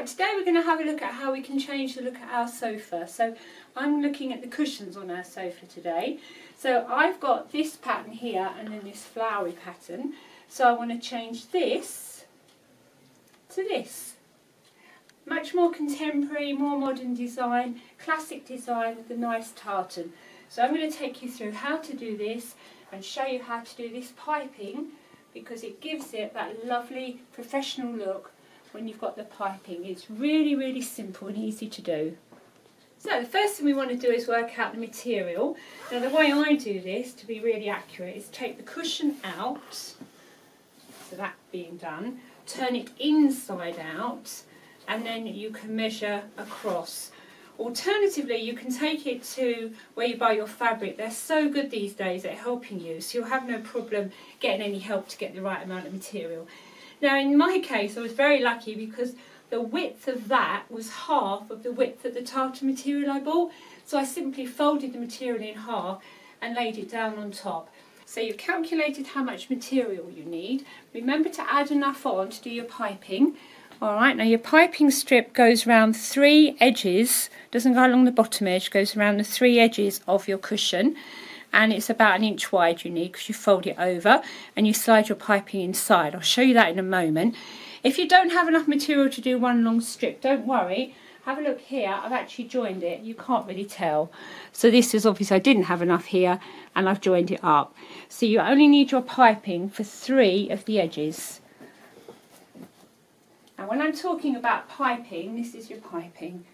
Right, today we're going to have a look at how we can change the look at our sofa. So I'm looking at the cushions on our sofa today. So I've got this pattern here and then this flowery pattern. So I want to change this to this. Much more contemporary, more modern design, classic design with a nice tartan. So I'm going to take you through how to do this and show you how to do this piping, because it gives it that lovely professional look when you've got the piping. It's really, really simple and easy to do. So the first thing we want to do is work out the material. Now the way I do this, to be really accurate, is take the cushion out, so that being done, turn it inside out, and then you can measure across. Alternatively, you can take it to where you buy your fabric. They're so good these days at helping you, so you'll have no problem getting any help to get the right amount of material. Now in my case, I was very lucky because the width of that was half of the width of the tartan material I bought. So I simply folded the material in half and laid it down on top. So you've calculated how much material you need. Remember to add enough on to do your piping. Alright, now your piping strip goes around 3 edges, doesn't go along the bottom edge, goes around the 3 edges of your cushion. And it's about 1 inch wide you need, because you fold it over and you slide your piping inside. I'll show you that in a moment. If you don't have enough material to do one long strip, don't worry. Have a look here. I've actually joined it. You can't really tell. So this is obviously I didn't have enough here and I've joined it up. So you only need your piping for 3 of the edges. Now when I'm talking about piping, this is your piping.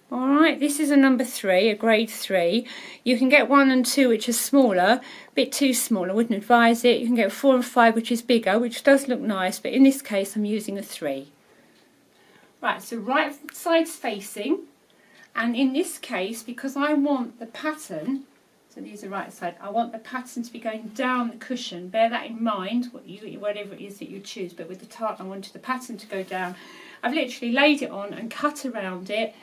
Alright, this is a number 3, a grade 3. You can get 1 and 2 which are smaller, a bit too small, I wouldn't advise it. You can get 4 and 5 which is bigger, which does look nice, but in this case I'm using a 3. Right, so right side's facing, and in this case, because I want the pattern, so these are right side, I want the pattern to be going down the cushion. Bear that in mind, whatever it is that you choose, but with the tartan I wanted the pattern to go down. I've literally laid it on and cut around it.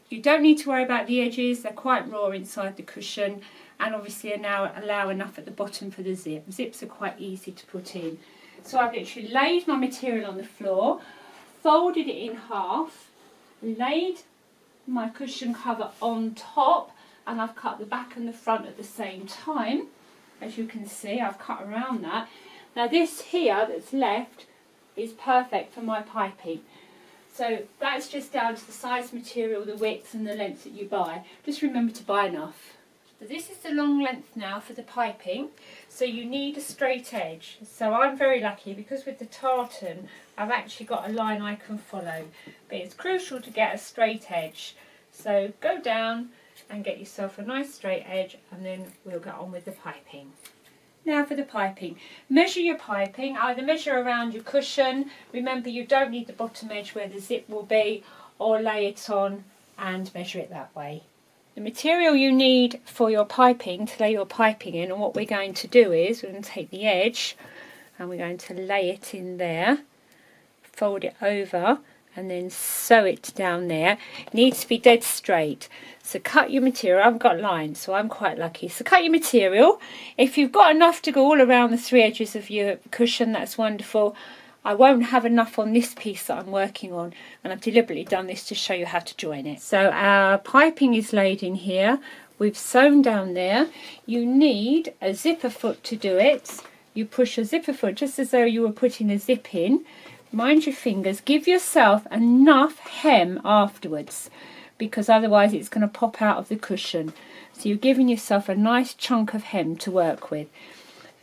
You don't need to worry about the edges, they're quite raw inside the cushion, and obviously now allow enough at the bottom for the zip. Zips are quite easy to put in. So I've literally laid my material on the floor, folded it in half, laid my cushion cover on top, and I've cut the back and the front at the same time. As you can see, I've cut around that. Now this here that's left is perfect for my piping. So that's just down to the size material, the width and the length that you buy. Just remember to buy enough. So this is the long length now for the piping. So you need a straight edge. So I'm very lucky because with the tartan I've actually got a line I can follow. But it's crucial to get a straight edge. So go down and get yourself a nice straight edge, and then we'll get on with the piping. Now for the piping. Measure your piping, either measure around your cushion, remember you don't need the bottom edge where the zip will be, or lay it on and measure it that way. The material you need for your piping, to lay your piping in, and what we're going to do is we're going to take the edge and we're going to lay it in there, fold it over and then sew it down there. It needs to be dead straight. So cut your material. I've got lines, so I'm quite lucky. So cut your material. If you've got enough to go all around the 3 edges of your cushion, that's wonderful. I won't have enough on this piece that I'm working on, and I've deliberately done this to show you how to join it. So our piping is laid in here. We've sewn down there. You need a zipper foot to do it. You push a zipper foot just as though you were putting a zip in. Mind your fingers. Give yourself enough hem afterwards, because otherwise it's going to pop out of the cushion. So you're giving yourself a nice chunk of hem to work with.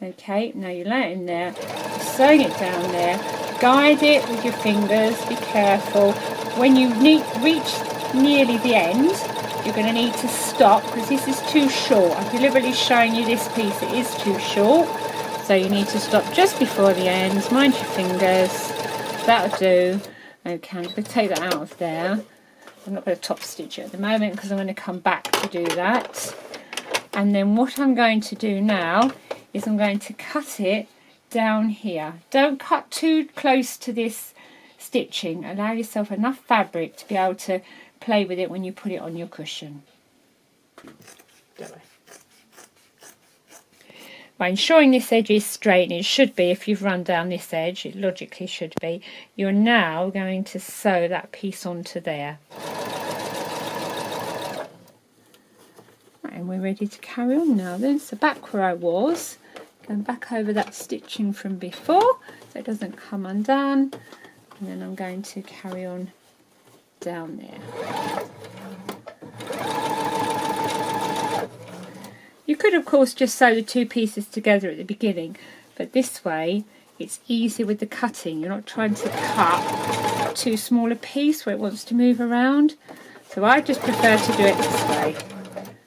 Okay, now you lay it in there, you're sewing it down there, guide it with your fingers, be careful. When you reach nearly the end, you're going to need to stop, because this is too short. I'm deliberately showing you this piece, it is too short. So you need to stop just before the end, mind your fingers, that'll do. Okay, I'm going to take that out of there. I'm not going to top stitch it at the moment because I'm going to come back to do that. And then what I'm going to do now is I'm going to cut it down here. Don't cut too close to this stitching. Allow yourself enough fabric to be able to play with it when you put it on your cushion. By ensuring this edge is straight, and it should be if you've run down this edge, it logically should be, you're now going to sew that piece onto there. Right, and we're ready to carry on now then. So back where I was, going back over that stitching from before so it doesn't come undone, and then I'm going to carry on down there. You could of course just sew the two pieces together at the beginning, but this way it's easier with the cutting. You're not trying to cut too small a piece where it wants to move around. So I just prefer to do it this way.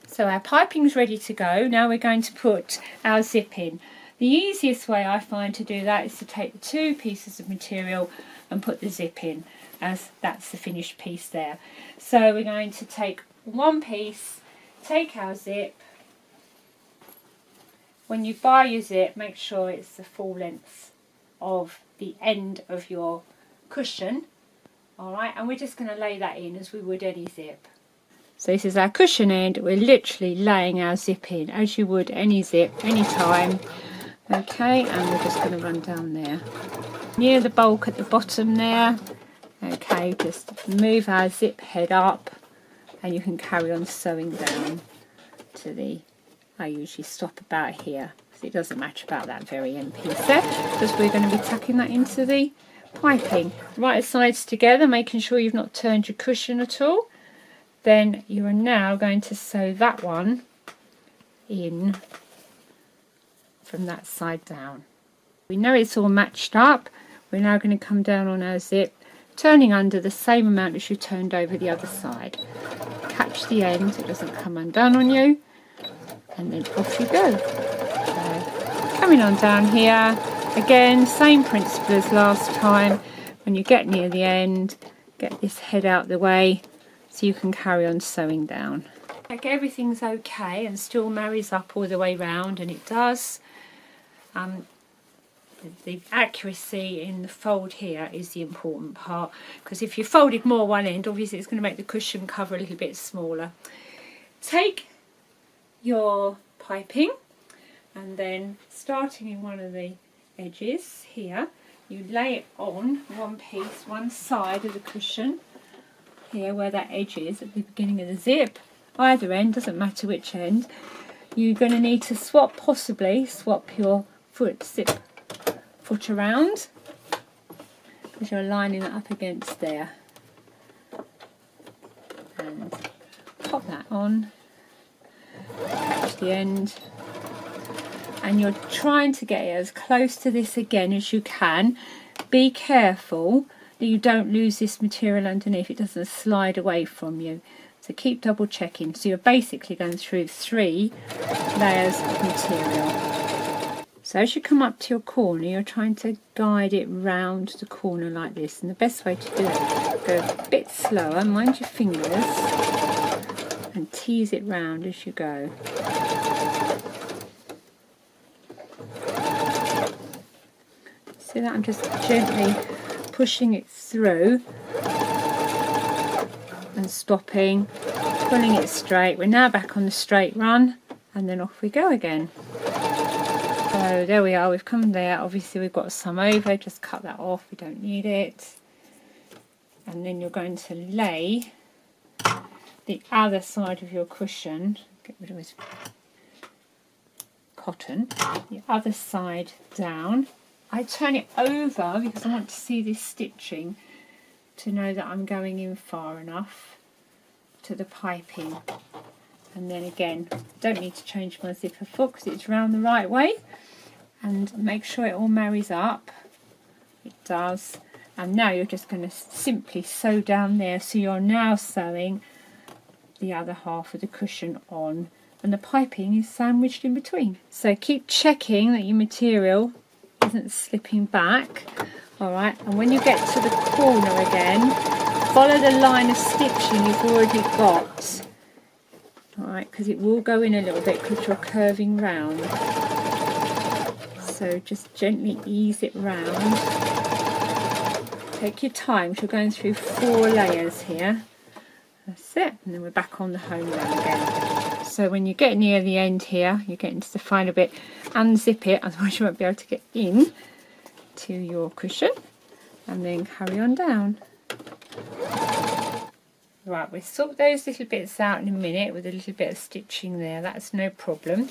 So our piping's ready to go. Now we're going to put our zip in. The easiest way I find to do that is to take the two pieces of material and put the zip in, as that's the finished piece there. So we're going to take one piece, take our zip. When you buy your zip, make sure it's the full length of the end of your cushion. Alright, and we're just going to lay that in as we would any zip. So this is our cushion end. We're literally laying our zip in as you would any zip, any time. Okay, and we're just going to run down there. Near the bulk at the bottom there. Okay, just move our zip head up and you can carry on sewing down to the... I usually stop about here, because it doesn't matter about that very end piece there, because we're going to be tucking that into the piping. Right sides together, making sure you've not turned your cushion at all. Then you are now going to sew that one in from that side down. We know it's all matched up. We're now going to come down on our zip, turning under the same amount as you turned over the other side. Catch the end so it doesn't come undone on you. And then off you go. So, coming on down here, again, same principle as last time. When you get near the end, get this head out the way so you can carry on sewing down. Like everything's okay and still marries up all the way round, and it does. The accuracy in the fold here is the important part, because if you folded more one end, obviously it's going to make the cushion cover a little bit smaller. Take your piping, and then starting in one of the edges here, you lay it on one piece, one side of the cushion here where that edge is at the beginning of the zip. Either end, doesn't matter which end. You're going to need to possibly swap your zip foot around, because you're lining it up against there, and pop that on. Catch the end, and you're trying to get it as close to this again as you can. Be careful that you don't lose this material underneath, it doesn't slide away from you, so keep double checking. So you're basically going through 3 layers of material. So as you come up to your corner, you're trying to guide it round the corner like this, and the best way to do it, go a bit slower, mind your fingers, and tease it round as you go. See that? I'm just gently pushing it through and stopping, pulling it straight. We're now back on the straight run, and then off we go again. So there we are, we've come there. Obviously we've got some over, just cut that off, we don't need it. And then you're going to lay the other side of your cushion, get rid of this cotton, the other side down. I turn it over because I want to see this stitching to know that I'm going in far enough to the piping. And then again, don't need to change my zipper foot because it's round the right way, and make sure it all marries up. It does. And now you're just going to simply sew down there, so you're now sewing the other half of the cushion on, and the piping is sandwiched in between. So keep checking that your material isn't slipping back. Alright, and when you get to the corner again, follow the line of stitching you've already got. Alright, because it will go in a little bit because you're curving round. So just gently ease it round. Take your time, because you're going through 4 layers here. That's it, and then we're back on the home run again. So when you get near the end here, you're getting to the final bit, unzip it, otherwise you won't be able to get in to your cushion, and then carry on down. Right, we'll sort those little bits out in a minute with a little bit of stitching there, that's no problem.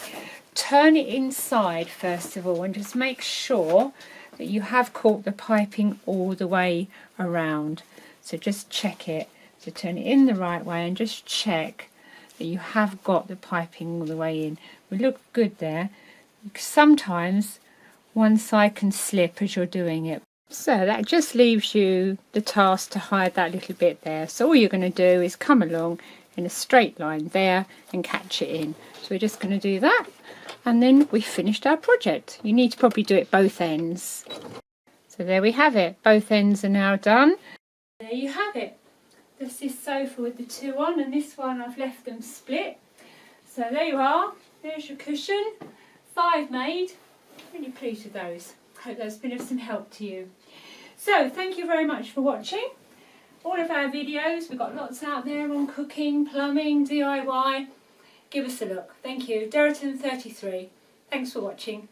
Turn it inside first of all and just make sure that you have caught the piping all the way around. So just check it. So turn it in the right way and just check that you have got the piping all the way in. We look good there. Sometimes one side can slip as you're doing it. So that just leaves you the task to hide that little bit there. So all you're going to do is come along in a straight line there and catch it in. So we're just going to do that, and then we've finished our project. You need to probably do it both ends. So there we have it. Both ends are now done. There you have it. This is sofa with the two on, and this one I've left them split. So there you are. There's your cushion. 5 made. Really pleased with those. Hope that's been of some help to you. So thank you very much for watching all of our videos. We've got lots out there on cooking, plumbing, DIY. Give us a look. Thank you. Deraton 33. Thanks for watching.